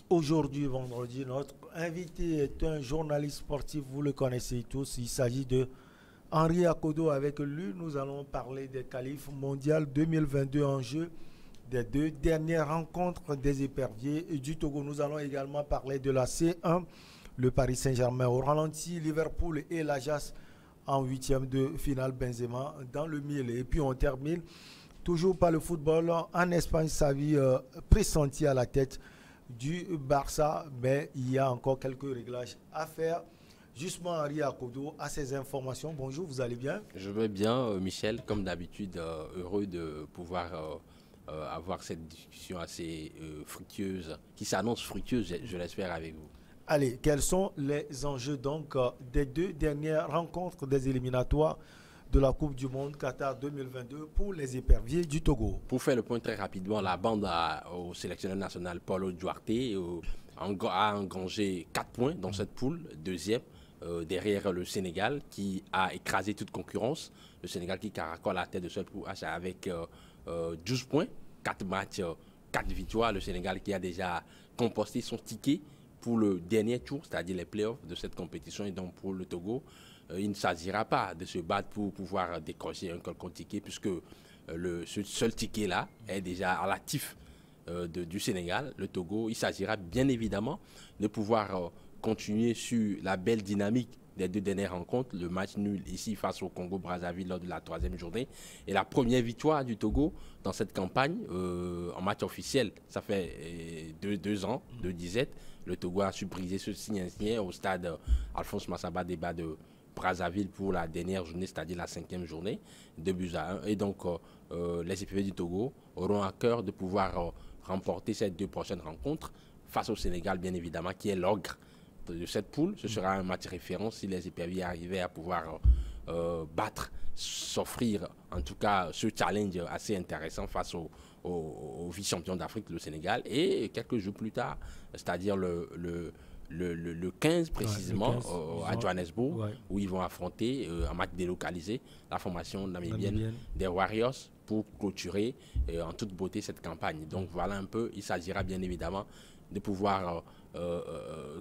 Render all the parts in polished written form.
Aujourd'hui, vendredi, notre invité est un journaliste sportif, vous le connaissez tous. Il s'agit de Henri Akodo. Avec lui, nous allons parler des qualifs mondiales 2022 en jeu, des deux dernières rencontres des éperviers du Togo. Nous allons également parler de la C1, le Paris Saint-Germain au ralenti, Liverpool et l'Ajax en huitième de finale, Benzema dans le mille. Et puis on termine toujours par le football en Espagne, sa vie pressentie à la tête du Barça, mais il y a encore quelques réglages à faire. Justement, Henri Akodo a ces informations. Bonjour, vous allez bien? Je vais bien, Michel, comme d'habitude, heureux de pouvoir avoir cette discussion assez fructueuse, qui s'annonce fructueuse, je l'espère, avec vous. Allez, quels sont les enjeux donc des deux dernières rencontres des éliminatoires de la Coupe du Monde Qatar 2022 pour les éperviers du Togo? Pour faire le point très rapidement, la bande au sélectionneur national Paulo Duarte a engrangé 4 points dans cette poule, deuxième, derrière le Sénégal qui a écrasé toute concurrence. Le Sénégal qui caracole la tête de cette poule H avec 12 points, 4 matchs, 4 victoires. Le Sénégal qui a déjà composté son ticket pour le dernier tour, c'est-à-dire les playoffs de cette compétition. Et donc pour le Togo, il ne s'agira pas de se battre pour pouvoir décrocher un quelconque ticket, puisque ce seul ticket-là est déjà à l'actif du Sénégal, le Togo. Il s'agira bien évidemment de pouvoir continuer sur la belle dynamique des deux dernières rencontres, le match nul ici face au Congo-Brazzaville lors de la 3e journée et la première victoire du Togo dans cette campagne en match officiel. Ça fait 2 ans de disette. Le Togo a su briser ce signe au stade Alphonse Massaba Débat de Brazzaville pour la dernière journée, c'est-à-dire la 5e journée, 2-1. Et donc, les éperviers du Togo auront à cœur de pouvoir remporter ces 2 prochaines rencontres face au Sénégal, bien évidemment, qui est l'ogre de cette poule. Ce sera un match référence si les éperviers arrivaient à pouvoir battre, s'offrir en tout cas ce challenge assez intéressant face au vice-champion d'Afrique, le Sénégal. Et quelques jours plus tard, c'est-à-dire le 15 précisément, le 15, à Johannesburg, où ils vont affronter un match délocalisé la formation namibienne des Warriors pour clôturer en toute beauté cette campagne. Donc voilà un peu, il s'agira bien évidemment de pouvoir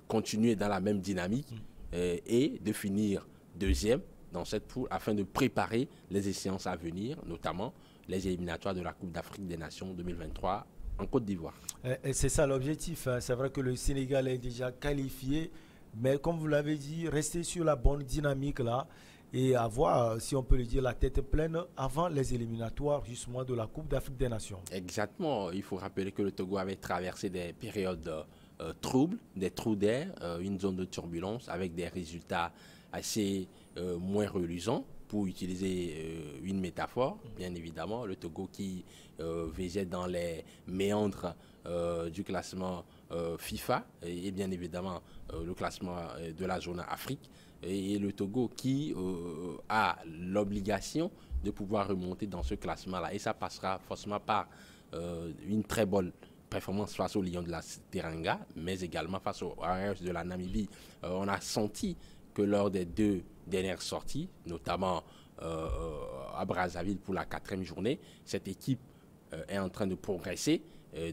continuer dans la même dynamique et de finir deuxième dans cette poule afin de préparer les échéances à venir, notamment les éliminatoires de la Coupe d'Afrique des Nations 2023 en Côte d'Ivoire. C'est ça l'objectif. Hein. C'est vrai que le Sénégal est déjà qualifié, mais comme vous l'avez dit, rester sur la bonne dynamique là et avoir, si on peut le dire, la tête pleine avant les éliminatoires justement de la Coupe d'Afrique des Nations. Exactement. Il faut rappeler que le Togo avait traversé des périodes troubles, des trous d'air, une zone de turbulence avec des résultats assez moins reluisants. Pour utiliser une métaphore, bien évidemment, le Togo qui végète dans les méandres du classement FIFA et bien évidemment le classement de la zone Afrique, et le Togo qui a l'obligation de pouvoir remonter dans ce classement-là. Et ça passera forcément par une très bonne performance face aux Lions de la Teranga, mais également face aux Warriors de la Namibie. On a senti que lors des 2 dernières sorties, notamment à Brazzaville pour la 4e journée, cette équipe est en train de progresser.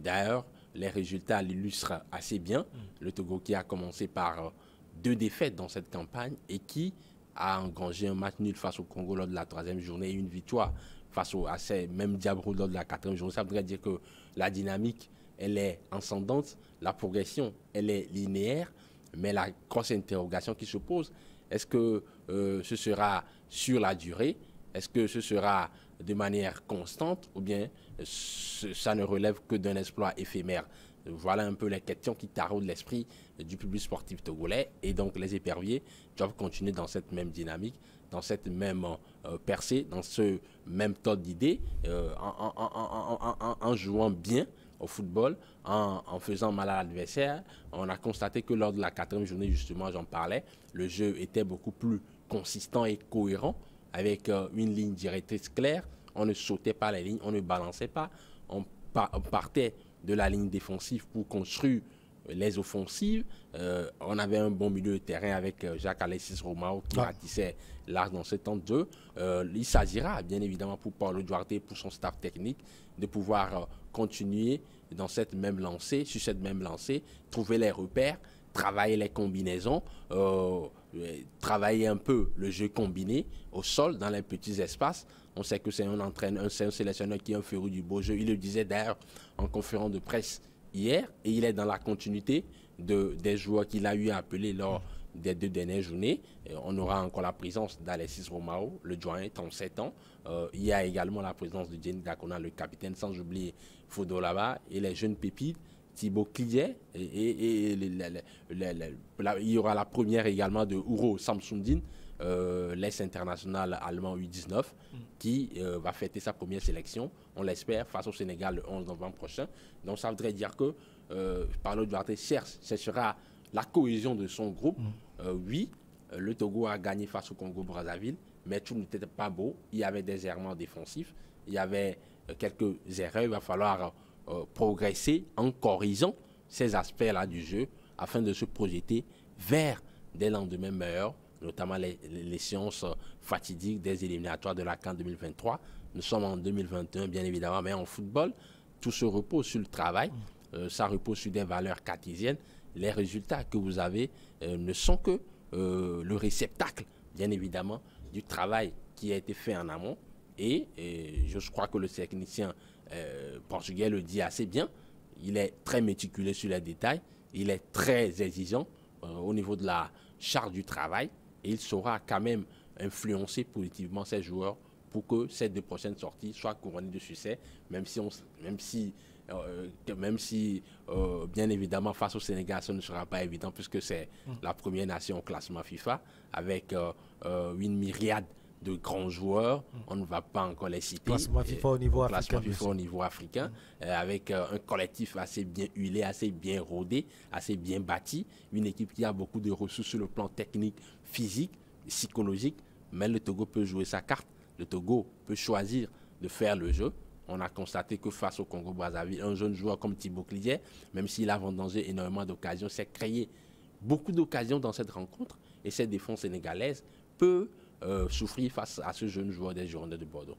D'ailleurs, les résultats l'illustrent assez bien. Le Togo qui a commencé par 2 défaites dans cette campagne et qui a engrangé un match nul face au Congo lors de la 3e journée et une victoire face à ces mêmes Diabrou lors de la 4e journée. Ça voudrait dire que la dynamique, elle est ascendante, la progression, elle est linéaire. Mais la grosse interrogation qui se pose, est-ce que ce sera sur la durée? Est-ce que ce sera de manière constante? Ou bien ça ne relève que d'un exploit éphémère? Voilà un peu les questions qui taraudent l'esprit du public sportif togolais. Et donc les éperviers doivent continuer dans cette même dynamique, dans cette même percée, dans ce même tas d'idées, en jouant bien au football, en faisant mal à l'adversaire. On a constaté que lors de la 4e journée, justement, j'en parlais, le jeu était beaucoup plus consistant et cohérent, avec une ligne directrice claire. On ne sautait pas les lignes, on ne balançait pas. On partait de la ligne défensive pour construire les offensives. On avait un bon milieu de terrain avec Jacques-Alexis Romao qui ratissait large dans ce temps de jeu. Il s'agira bien évidemment pour Paulo Duarte, pour son staff technique, de pouvoir continuer dans cette même lancée, sur cette même lancée, trouver les repères, travailler les combinaisons, travailler un peu le jeu combiné au sol, dans les petits espaces. On sait que c'est un entraîneur, c'est un sélectionneur qui est un féru du beau jeu. Il le disait d'ailleurs en conférence de presse hier, et il est dans la continuité des joueurs qu'il a eu à appeler lors des 2 dernières journées. On aura encore la présence d'Alexis Romao, le doyen, 37 ans. Il y a également la présence de Jenny Dacona, le capitaine, sans oublier Fodo là-bas, et les jeunes pépites, Thibaut Cliet, et il y aura la première également de Ouro Samsundin, l'ex-international allemand U19, qui va fêter sa première sélection, on l'espère, face au Sénégal le 11 novembre prochain. Donc ça voudrait dire que Paulo Duarte cherchera la cohésion de son groupe. Oui, le Togo a gagné face au Congo-Brazzaville, mais tout n'était pas beau. Il y avait des errements défensifs, il y avait quelques erreurs. Il va falloir progresser en corrigeant ces aspects-là du jeu afin de se projeter vers des lendemains meilleurs, notamment les séances fatidiques des éliminatoires de la CAN 2023. Nous sommes en 2021, bien évidemment, mais en football, tout se repose sur le travail, ça repose sur des valeurs cartésiennes. Les résultats que vous avez ne sont que le réceptacle, bien évidemment, du travail qui a été fait en amont. Et je crois que le technicien portugais le dit assez bien. Il est très méticuleux sur les détails. Il est très exigeant au niveau de la charge du travail. Et il saura quand même influencer positivement ses joueurs pour que ces 2 prochaines sorties soient couronnées de succès, même si bien évidemment, face au Sénégal, ça ne sera pas évident puisque c'est la première nation au classement FIFA avec une myriade de grands joueurs. On ne va pas encore les citer. Classement FIFA au niveau africain. Avec un collectif assez bien huilé, assez bien rodé, assez bien bâti. Une équipe qui a beaucoup de ressources sur le plan technique, physique, psychologique. Mais le Togo peut jouer sa carte. Le Togo peut choisir de faire le jeu. On a constaté que face au Congo-Brazzaville, un jeune joueur comme Thibaut Cliet, même s'il a vendangé énormément d'occasions, s'est créé beaucoup d'occasions dans cette rencontre. Et cette défense sénégalaise peut souffrir face à ce jeune joueur des Girondins de Bordeaux.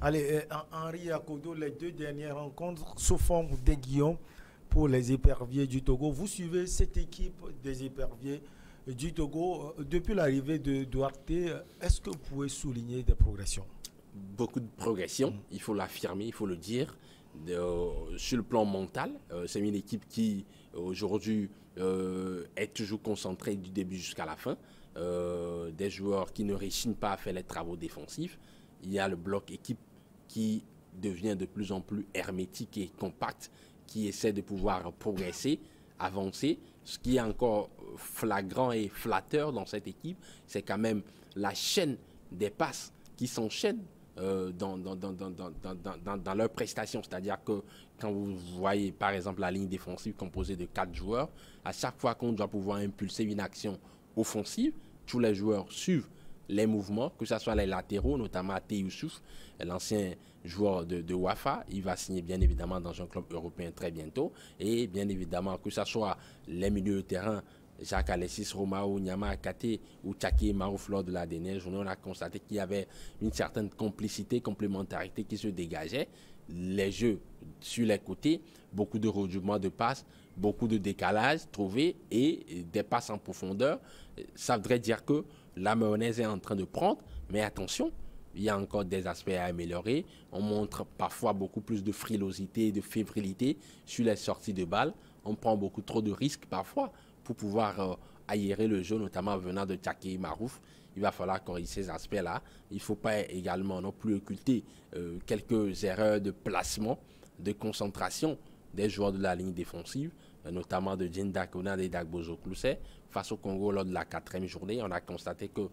Allez, Henri Akodo, les 2 dernières rencontres sous forme d'aiguillon pour les éperviers du Togo. Vous suivez cette équipe des éperviers du Togo depuis l'arrivée de Duarte. Est-ce que vous pouvez souligner des progressions? Beaucoup de progression, il faut l'affirmer, il faut le dire. Sur le plan mental, c'est une équipe qui aujourd'hui est toujours concentrée du début jusqu'à la fin. Des joueurs qui ne réchignent pas à faire les travaux défensifs. Il y a le bloc équipe qui devient de plus en plus hermétique et compact, qui essaie de pouvoir progresser, avancer. Ce qui est encore flagrant et flatteur dans cette équipe, c'est quand même la chaîne des passes qui s'enchaînent dans leurs prestations. C'est-à-dire que quand vous voyez par exemple la ligne défensive composée de 4 joueurs, à chaque fois qu'on doit pouvoir impulser une action offensive, tous les joueurs suivent les mouvements, que ce soit les latéraux, notamment Até Youssouf, l'ancien joueur de Wafa. Il va signer bien évidemment dans un club européen très bientôt. Et bien évidemment que ce soit les milieux de terrain, Jacques Alexis Romao, Nyama Akate ou Tchaki Marouf lors de la dernière journée, on a constaté qu'il y avait une certaine complicité, complémentarité qui se dégageait. Les jeux sur les côtés, beaucoup de redoublements de passes, beaucoup de décalages trouvés et des passes en profondeur. Ça voudrait dire que la mayonnaise est en train de prendre, mais attention, il y a encore des aspects à améliorer. On montre parfois beaucoup plus de frilosité et de fébrilité sur les sorties de balles. On prend beaucoup trop de risques parfois pour pouvoir aérer le jeu, notamment venant de Tchaki Marouf. Il va falloir corriger ces aspects-là. Il ne faut pas également non plus occulter quelques erreurs de placement, de concentration des joueurs de la ligne défensive, notamment de Jenny Dacona et d'Agbozo Clousset. Face au Congo, lors de la 4e journée, on a constaté que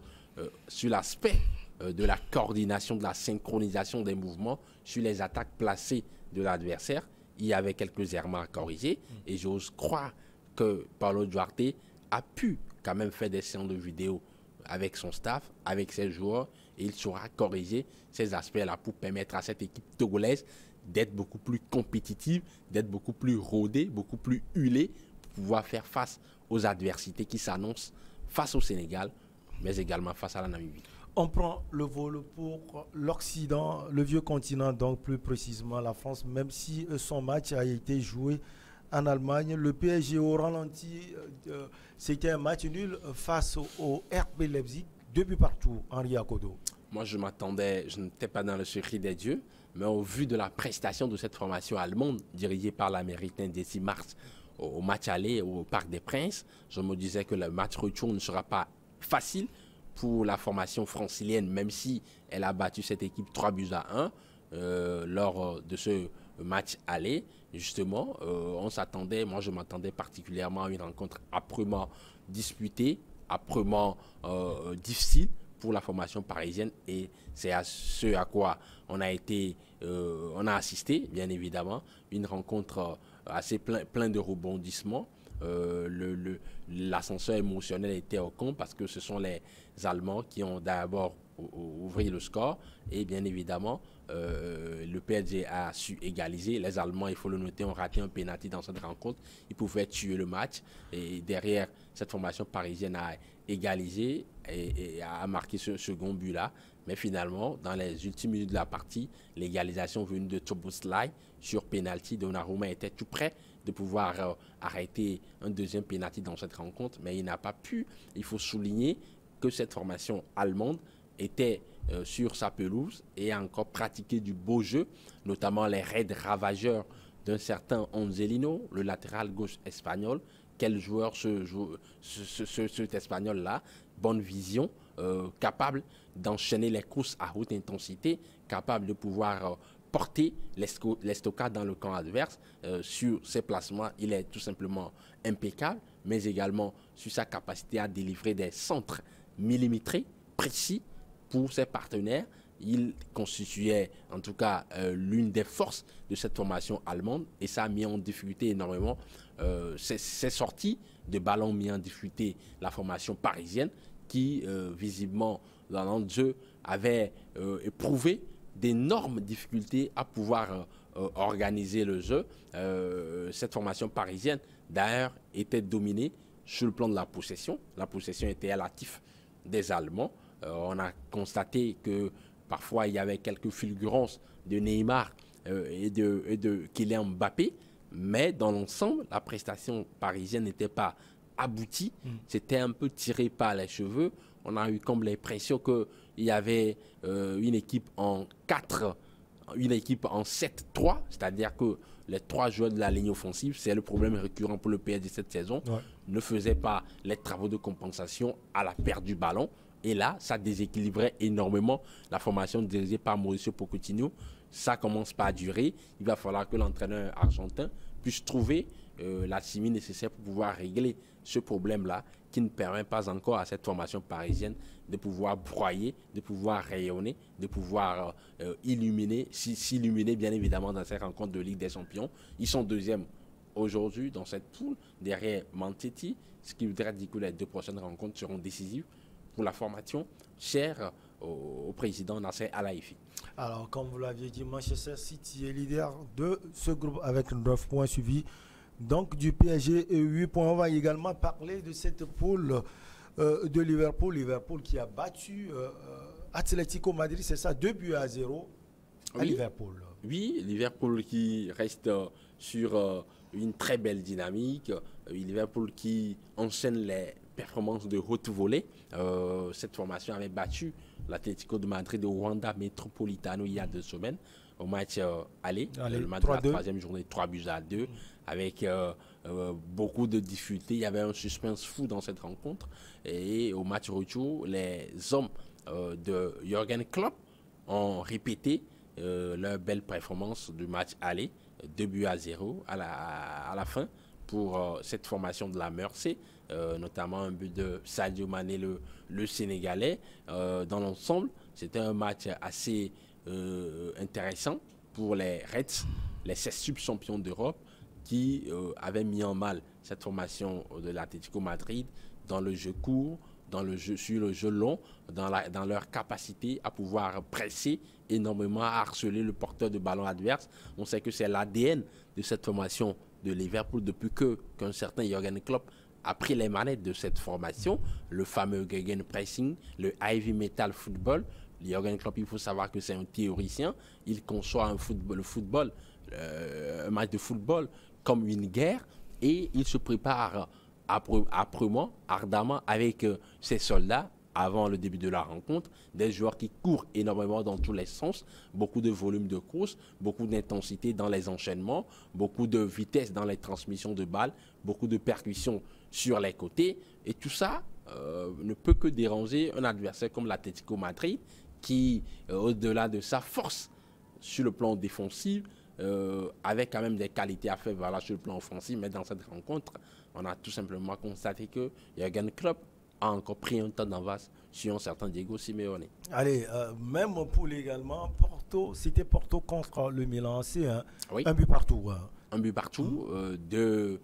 sur l'aspect de la coordination, de la synchronisation des mouvements, sur les attaques placées de l'adversaire, il y avait quelques errements à corriger. Et j'ose croire que Paulo Duarte a pu quand même faire des séances de vidéo avec son staff, avec ses joueurs, et il saura corriger ces aspects-là pour permettre à cette équipe togolaise d'être beaucoup plus compétitive, d'être beaucoup plus rodée, beaucoup plus huilée, pour pouvoir faire face aux adversités qui s'annoncent face au Sénégal, mais également face à la Namibie. On prend le vol pour l'Occident, le vieux continent, donc plus précisément la France, même si son match a été joué en Allemagne. Le PSG au ralenti, c'était un match nul face au RB Leipzig, 2 buts partout, Henri Akodo. Moi, je m'attendais, je n'étais pas dans le secret des dieux, mais au vu de la prestation de cette formation allemande, dirigée par l'Américain Desi Martz au match aller au Parc des Princes, je me disais que le match retour ne sera pas facile pour la formation francilienne, même si elle a battu cette équipe 3 buts à 1 lors de ce match aller. Justement, on s'attendait, moi je m'attendais particulièrement à une rencontre âprement disputée, âprement difficile pour la formation parisienne, et c'est à ce à quoi on a assisté, bien évidemment, une rencontre assez plein de rebondissements. L'ascenseur émotionnel était au compte parce que ce sont les Allemands qui ont d'abord ouvert le score, et bien évidemment le PSG a su égaliser. Les Allemands, il faut le noter, ont raté un pénalty dans cette rencontre. Ils pouvaient tuer le match, et derrière cette formation parisienne a égalisé et a marqué ce second but là. Mais finalement, dans les ultimes minutes de la partie, l'égalisation venue de Szoboszlai sur pénalty, Donnarumma était tout près de pouvoir arrêter un deuxième pénalty dans cette rencontre, mais il n'a pas pu. Il faut souligner que cette formation allemande était sur sa pelouse et a encore pratiqué du beau jeu, notamment les raids ravageurs d'un certain Angelino, le latéral gauche espagnol. Quel joueur cet espagnol-là, bonne vision, capable d'enchaîner les courses à haute intensité, capable de pouvoir porter les stockades dans le camp adverse. Sur ses placements, il est tout simplement impeccable, mais également sur sa capacité à délivrer des centres millimétrés, précis pour ses partenaires. Il constituait en tout cas l'une des forces de cette formation allemande, et ça a mis en difficulté énormément ces sorties de ballons, mis en difficulté la formation parisienne qui visiblement dans le jeu avait éprouvé d'énormes difficultés à pouvoir organiser le jeu. Cette formation parisienne d'ailleurs était dominée sur le plan de la possession. La possession était à l'actif des Allemands. On a constaté que parfois il y avait quelques fulgurances de Neymar et de Kylian Mbappé, mais dans l'ensemble, la prestation parisienne n'était pas aboutie. C'était un peu tiré par les cheveux. On a eu comme l'impression qu'il y avait une équipe en 4, une équipe en 7-3, c'est-à-dire que les 3 joueurs de la ligne offensive, c'est le problème récurrent pour le PSG cette saison, ne faisaient pas les travaux de compensation à la perte du ballon. Et là, ça déséquilibrait énormément la formation dirigée par Mauricio Pochettino. Ça commence pas à durer. Il va falloir que l'entraîneur argentin puisse trouver la chimie nécessaire pour pouvoir régler ce problème-là, qui ne permet pas encore à cette formation parisienne de pouvoir broyer, de pouvoir rayonner, de pouvoir s'illuminer bien évidemment dans cette rencontre de Ligue des Champions. Ils sont deuxièmes aujourd'hui dans cette poule, derrière Man City, ce qui voudrait dire que les 2 prochaines rencontres seront décisives pour la formation chère au président Nasser Al-Khelaifi. Alors, comme vous l'aviez dit, Manchester City est leader de ce groupe avec 9 points suivis donc du PSG et 8 points. On va également parler de cette poule de Liverpool. Liverpool qui a battu Atlético Madrid, c'est ça, 2 buts à 0 à Liverpool. Oui, Liverpool qui reste sur une très belle dynamique. Liverpool qui enchaîne les performances de haute volée. Cette formation avait battu l'Atlético de Madrid au Wanda Metropolitano il y a 2 semaines au match aller, le match de la 3e journée, 3 buts à 2, avec beaucoup de difficultés. Il y avait un suspense fou dans cette rencontre, et au match retour, les hommes de Jürgen Klopp ont répété leur belle performance du match aller, 2 buts à 0 à la fin pour cette formation de la Mersey, notamment un but de Sadio Mané, le Sénégalais. Dans l'ensemble, c'était un match assez intéressant pour les Reds, les 16 subchampions d'Europe, qui avaient mis en mal cette formation de l'Atlético Madrid dans le jeu court, sur le jeu long, dans leur capacité à pouvoir presser énormément, à harceler le porteur de ballon adverse. On sait que c'est l'ADN de cette formation de Liverpool depuis qu'un certain Jürgen Klopp a pris les manettes de cette formation, le fameux Gegenpressing, le Heavy Metal Football. Jürgen Klopp, il faut savoir que c'est un théoricien. Il conçoit un match de football comme une guerre et il se prépare âprement, ardemment avec ses soldats avant le début de la rencontre, des joueurs qui courent énormément dans tous les sens, beaucoup de volume de course, beaucoup d'intensité dans les enchaînements, beaucoup de vitesse dans les transmissions de balles, beaucoup de percussions sur les côtés. Et tout ça ne peut que déranger un adversaire comme l'Atlético Madrid qui, au-delà de sa force sur le plan défensif, avec quand même des qualités à faire valoir sur le plan offensif. Mais dans cette rencontre, on a tout simplement constaté que Jürgen Klopp a encore pris un temps d'avance sur un certain Diego Simeone. Allez, même poule également, c'était Porto contre le Milan AC, hein. Oui. Un but partout. Hein. Un but partout, deux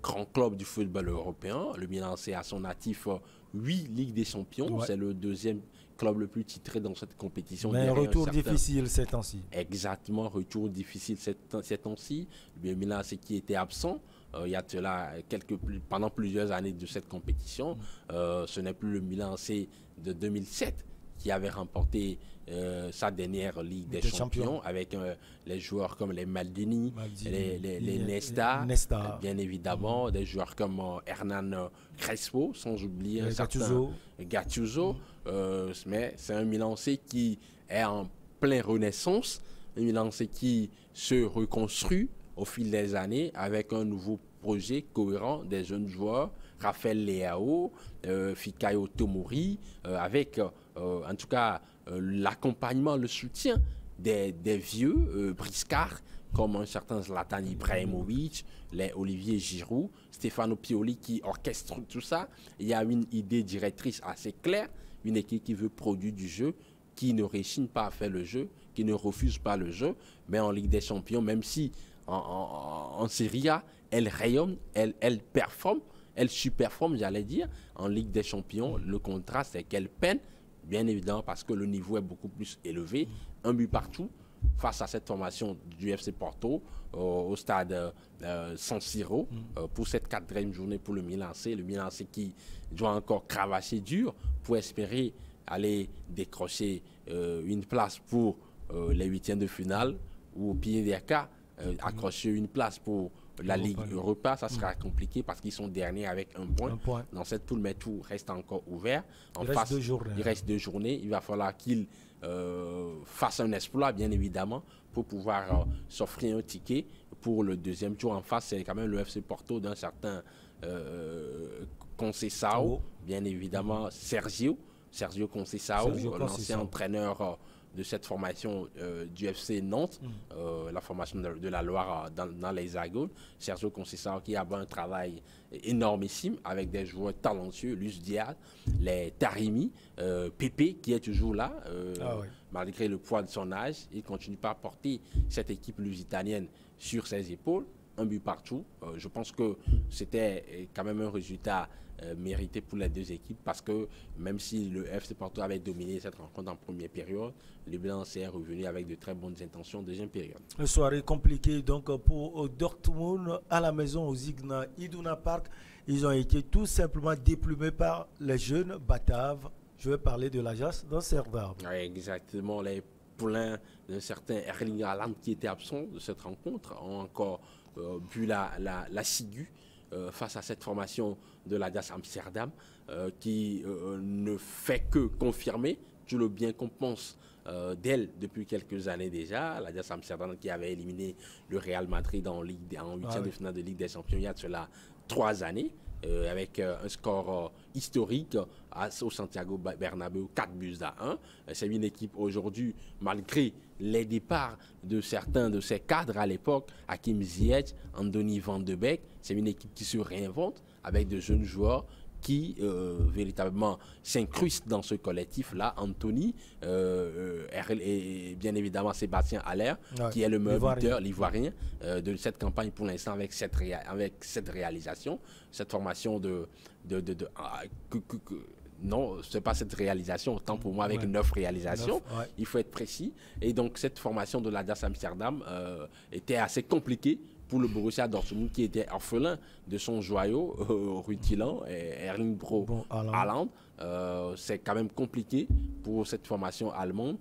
grands clubs du football européen. Le Milan AC a son actif 8 Ligues des Champions. Ouais. C'est le deuxième club le plus titré dans cette compétition. Mais un retour difficile ces temps-ci. Exactement, retour difficile ces temps-ci. Le Milan AC qui était absent. Il y a cela pendant plusieurs années de cette compétition. Ce n'est plus le Milan AC de 2007 qui avait remporté sa dernière Ligue des Champions avec les joueurs comme les Maldini, les Nesta, bien évidemment, des joueurs comme Hernan Crespo, sans oublier un certain Gattuso. Mais c'est un Milan AC qui est en pleine renaissance, un Milan AC qui se reconstruit au fil des années avec un nouveau projet cohérent des jeunes joueurs, Raphaël Leao, Fikayo Tomori, avec en tout cas l'accompagnement, le soutien des vieux briscards comme un certain Zlatan Ibrahimovic, les Olivier Giroud, Stefano Pioli qui orchestre tout ça. Il y a une idée directrice assez claire, une équipe qui veut produire du jeu, qui ne réchigne pas à faire le jeu, qui ne refuse pas le jeu, mais en Ligue des Champions, même si en Serie A, elle rayonne, elle performe, elle surperforme, j'allais dire. En Ligue des Champions, le contraste, c'est qu'elle peine, bien évidemment, parce que le niveau est beaucoup plus élevé. Un but partout face à cette formation du FC Porto au stade San Siro pour cette 4e journée pour le Milan AC. Le Milan AC qui doit encore cravacher dur pour espérer aller décrocher une place pour les 8e de finale ou au pire des cas, accrocher une place pour la Ligue Europa. Ça sera compliqué parce qu'ils sont derniers avec un point. Dans cette poule, mais tout reste encore ouvert. Il reste 2 journées. Il va falloir qu'ils fassent un exploit, bien évidemment, pour pouvoir s'offrir un ticket pour le deuxième tour. En face, c'est quand même le FC Porto d'un certain Conceição, bien évidemment Sergio Conceição, l'ancien entraîneur de cette formation du FC Nantes, la formation de la Loire dans les Hexagones. Sergio Conceição qui a un travail énormissime avec des joueurs talentueux, Luis Diaz, les Taremi, Pepe qui est toujours là, malgré le poids de son âge. Il continue pas à porter cette équipe lusitanienne sur ses épaules. Un but partout. Je pense que c'était quand même un résultat mérité pour les deux équipes parce que même si le FC Porto avait dominé cette rencontre en première période, le Milan AC est revenu avec de très bonnes intentions en deuxième période. Une soirée compliquée donc pour Dortmund à la maison au Signal Iduna Park. Ils ont été tout simplement déplumés par les jeunes Bataves. Je vais parler de l'Ajax d'Amsterdam. Exactement. Les poulains d'un certain Erling Haaland qui était absent de cette rencontre ont encore vu la ciguë face à cette formation de l'Ajax Amsterdam qui ne fait que confirmer tout le bien qu'on pense d'elle depuis quelques années déjà. L'Ajax Amsterdam qui avait éliminé le Real Madrid en 8e de finale de Ligue des Champions il y a de cela 3 années. Avec un score historique au Santiago Bernabéu, 4-1. C'est une équipe aujourd'hui, malgré les départs de certains de ses cadres à l'époque, Hakim Ziyech, Anthony Van de Beek, c'est une équipe qui se réinvente avec de jeunes joueurs qui véritablement s'incrustent dans ce collectif-là. Anthony, et bien évidemment Sébastien Haller, qui est le meilleur buteur, l'Ivoirien, de cette campagne pour l'instant avec cette réalisation, cette formation non, ce n'est pas cette réalisation, autant pour moi avec 9 réalisations, il faut être précis. Et donc cette formation de l'Ajax Amsterdam était assez compliquée pour le Borussia Dortmund qui était orphelin de son joyau rutilant, Erling Haaland. C'est quand même compliqué pour cette formation allemande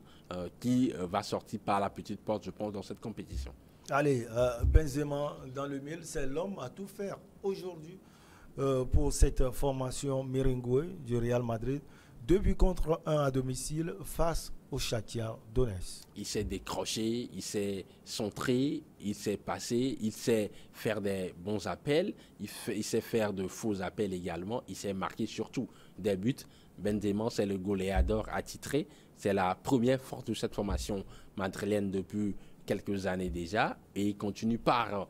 qui va sortir par la petite porte, je pense, dans cette compétition. Allez, Benzema dans le mille, c'est l'homme à tout faire aujourd'hui pour cette formation merengue du Real Madrid. 2 buts contre 1 à domicile face au Shakhtar Donetsk. Il s'est décroché, il s'est centré, il s'est passé, il sait faire des bons appels, il sait faire de faux appels également, il s'est marqué surtout des buts. Benzema, c'est le goléador attitré, c'est la première force de cette formation madrilène depuis quelques années déjà, et il continue par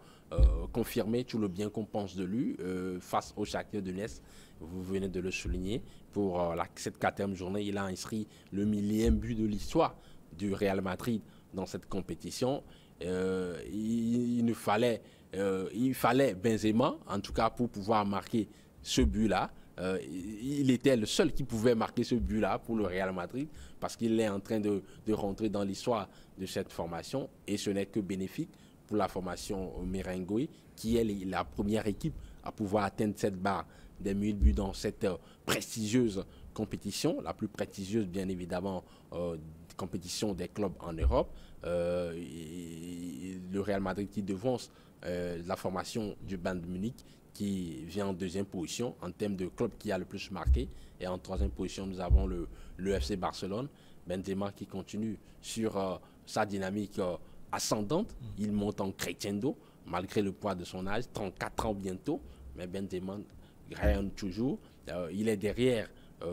confirmer tout le bien qu'on pense de lui face au Shakhtar Donetsk. Vous venez de le souligner. Pour cette 4e journée, il a inscrit le 1000e but de l'histoire du Real Madrid dans cette compétition. Il fallait Benzema, en tout cas, pour pouvoir marquer ce but-là. Il était le seul qui pouvait marquer ce but-là pour le Real Madrid parce qu'il est en train de rentrer dans l'histoire de cette formation et ce n'est que bénéfique pour la formation merengue qui est la première équipe à pouvoir atteindre cette barre des 1000 buts dans cette prestigieuse compétition, la plus prestigieuse bien évidemment compétition des clubs en Europe. Le Real Madrid qui devance la formation du Bayern de Munich qui vient en 2e position en termes de club qui a le plus marqué. Et en 3e position, nous avons le FC Barcelone. Benzema qui continue sur sa dynamique ascendante. Il monte en crescendo malgré le poids de son âge, 34 ans bientôt. Mais Benzema rayonne toujours. Il est derrière,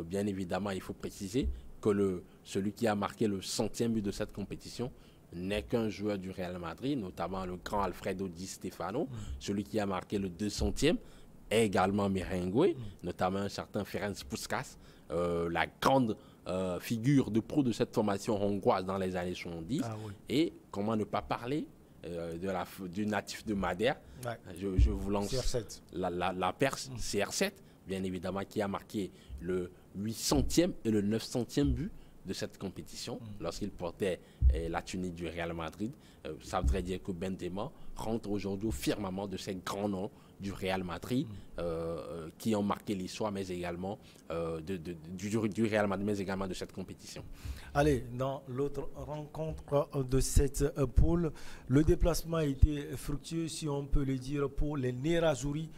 bien évidemment, il faut préciser que celui qui a marqué le 100e but de cette compétition n'est qu'un joueur du Real Madrid, notamment le grand Alfredo Di Stefano. Celui qui a marqué le 200e est également merengue, notamment un certain Ferenc Puskás, la grande figure de pro de cette formation hongroise dans les années 70. Ah, oui. Et comment ne pas parler du natif de Madère. Ouais. Je vous lance CR7. La Perse, CR7, bien évidemment, qui a marqué le 800e et le 900e but de cette compétition lorsqu'il portait la tunique du Real Madrid. Ça voudrait dire que Benzema rentre aujourd'hui au firmament de ces grands noms du Real Madrid qui ont marqué l'histoire, mais également du Real Madrid, mais également de cette compétition. Allez, dans l'autre rencontre de cette poule, le déplacement a été fructueux, si on peut le dire, pour les Nerazzurri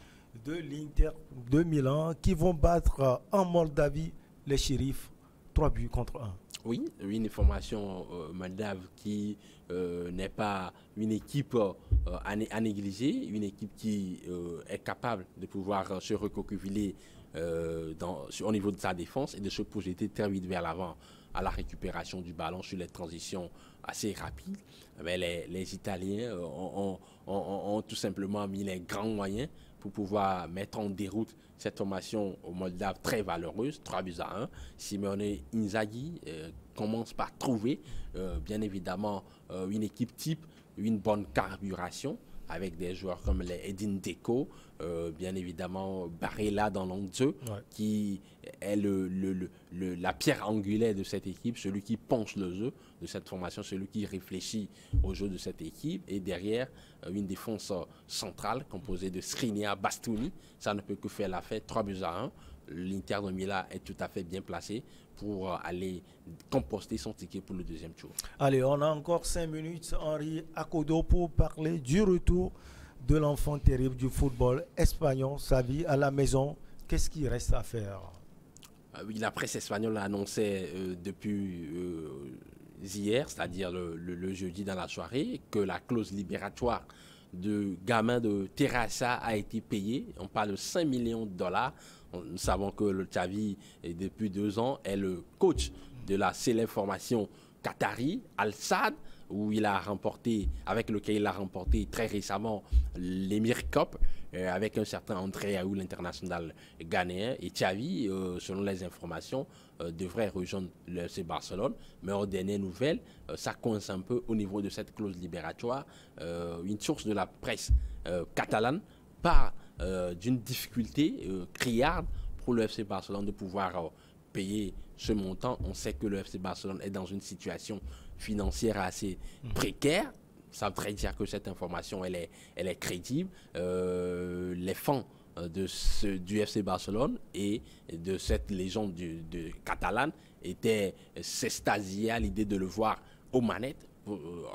de l'Inter de Milan qui vont battre en Moldavie les Sheriffs 3 buts contre 1. Oui, une formation moldave qui n'est pas une équipe à négliger, une équipe qui est capable de pouvoir se recoqueviler au niveau de sa défense et de se projeter très vite vers l'avant à la récupération du ballon sur les transitions assez rapides. Mais les Italiens ont tout simplement mis les grands moyens pour pouvoir mettre en déroute cette formation moldave très valeureuse, 3 buts à 1. Simone Inzaghi commence par trouver, bien évidemment, une équipe type, une bonne carburation, avec des joueurs comme les Edin Dzeko, bien évidemment Barella dans l'Onze, qui est la pierre angulaire de cette équipe, celui qui pense le jeu de cette formation, celui qui réfléchit au jeu de cette équipe. Et derrière, une défense centrale composée de Skriniar, Bastoni. Ça ne peut que faire la fête, 3 buts à 1. L'Inter de Milan est tout à fait bien placé pour aller composter son ticket pour le 2e tour. Allez, on a encore 5 minutes, Henri Akodo, pour parler du retour de l'enfant terrible du football espagnol, Xavi, à la maison. Qu'est-ce qu'il reste à faire? Oui, la presse espagnole a annoncé depuis hier, c'est-à-dire le jeudi dans la soirée, que la clause libératoire de gamin de Terrassa a été payée. On parle de 5 millions de dollars. Nous savons que le Xavi, depuis 2 ans, est le coach de la célèbre formation qatari, Al-Sadd, avec lequel il a remporté très récemment l'Emir Cup, avec un certain André Aoul, l'international ghanéen. Et Xavi, selon les informations, devrait rejoindre le FC Barcelone. Mais aux dernières nouvelles, ça coince un peu au niveau de cette clause libératoire. Une source de la presse catalane parle d'une difficulté criarde pour le FC Barcelone de pouvoir payer ce montant. On sait que le FC Barcelone est dans une situation financière assez précaire. ça voudrait dire que cette information, elle est crédible. Les fans du FC Barcelone et de cette légende de catalane s'extasiaient à l'idée de le voir aux manettes,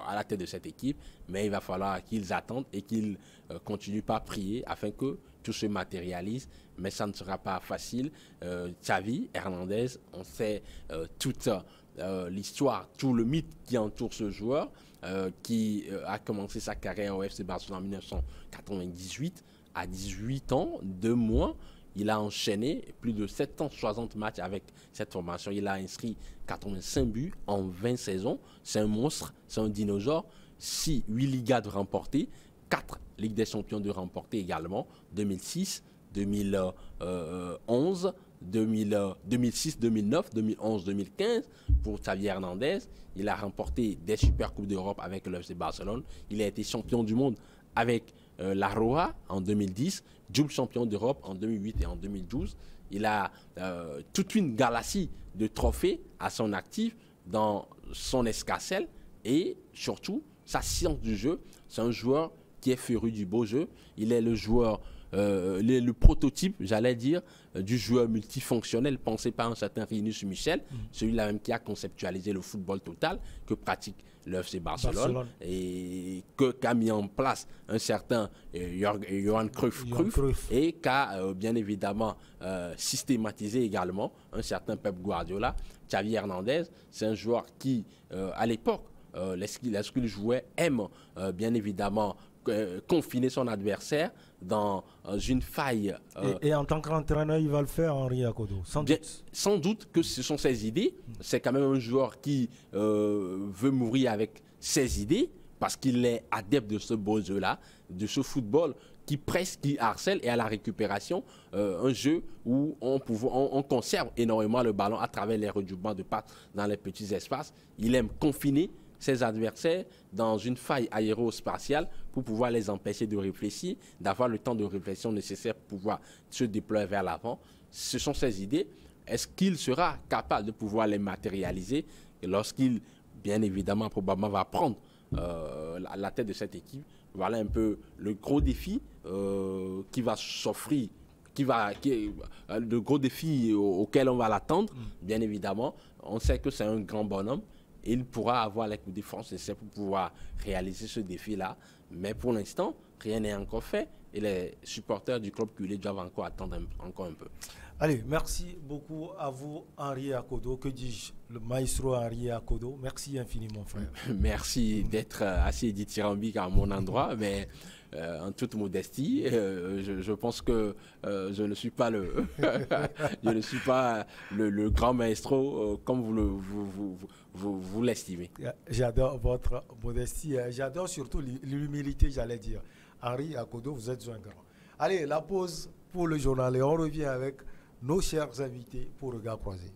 à la tête de cette équipe, mais il va falloir qu'ils attendent et qu'ils continuent par prier afin que tout se matérialise, mais ça ne sera pas facile. Xavi Hernandez, on sait toute l'histoire, tout le mythe qui entoure ce joueur qui a commencé sa carrière au FC Barcelone en 1998. À 18 ans, 2 mois, il a enchaîné plus de 760 matchs avec cette formation. Il a inscrit 85 buts en 20 saisons. C'est un monstre, c'est un dinosaure. 8 Ligas de remporter, 4 Ligues des Champions de remporter également. 2006, 2011, 2006, 2009, 2011, 2015 pour Xavi Hernandez. Il a remporté des Super Coupes d'Europe avec le FC Barcelone. Il a été champion du monde avec la Roja en 2010, double champion d'Europe en 2008 et en 2012. Il a toute une galaxie de trophées à son actif dans son escarcelle et surtout sa science du jeu. C'est un joueur qui est féru du beau jeu. Il est le joueur, le prototype, j'allais dire, du joueur multifonctionnel pensé par un certain Rinus Michel, celui-là même qui a conceptualisé le football total que pratique le FC Barcelone et qu'a mis en place un certain Johan Cruyff et qu'a bien évidemment systématisé également un certain Pep Guardiola. Xavi Hernandez, c'est un joueur qui, à l'époque, lorsqu'il jouait, aime bien évidemment confiner son adversaire dans une faille. Et en tant qu'entraîneur, il va le faire, Henri Akodo, sans doute. Sans doute que ce sont ses idées. C'est quand même un joueur qui veut mourir avec ses idées parce qu'il est adepte de ce beau jeu-là, de ce football qui presse, qui harcèle et à la récupération, un jeu où on conserve énormément le ballon à travers les redoublements de passes dans les petits espaces. Il aime confiner ses adversaires dans une faille aérospatiale pour pouvoir les empêcher de réfléchir, d'avoir le temps de réflexion nécessaire pour pouvoir se déployer vers l'avant. Ce sont ses idées. Est-ce qu'il sera capable de pouvoir les matérialiser lorsqu'il, bien évidemment, probablement va prendre la tête de cette équipe? Voilà un peu le gros défi qui va s'offrir, le gros défi auquel on va l'attendre, bien évidemment. On sait que c'est un grand bonhomme. Il pourra avoir les coups de force nécessaires pour pouvoir réaliser ce défi-là. Mais pour l'instant, rien n'est encore fait. Et les supporters du club culé doivent encore attendre encore un peu. Allez, merci beaucoup à vous, Henri Akodo. Que dis-je, le maestro Henri Akodo. Merci infiniment, frère. Merci d'être assez dithyrambique à mon endroit, mais en toute modestie, je pense que je ne suis pas le grand maestro comme vous l'estimez. J'adore votre modestie. J'adore surtout l'humilité, j'allais dire. Henri Akodo, vous êtes un grand. Allez, la pause pour le journal et on revient avec nos chers invités pour Regard Croisé.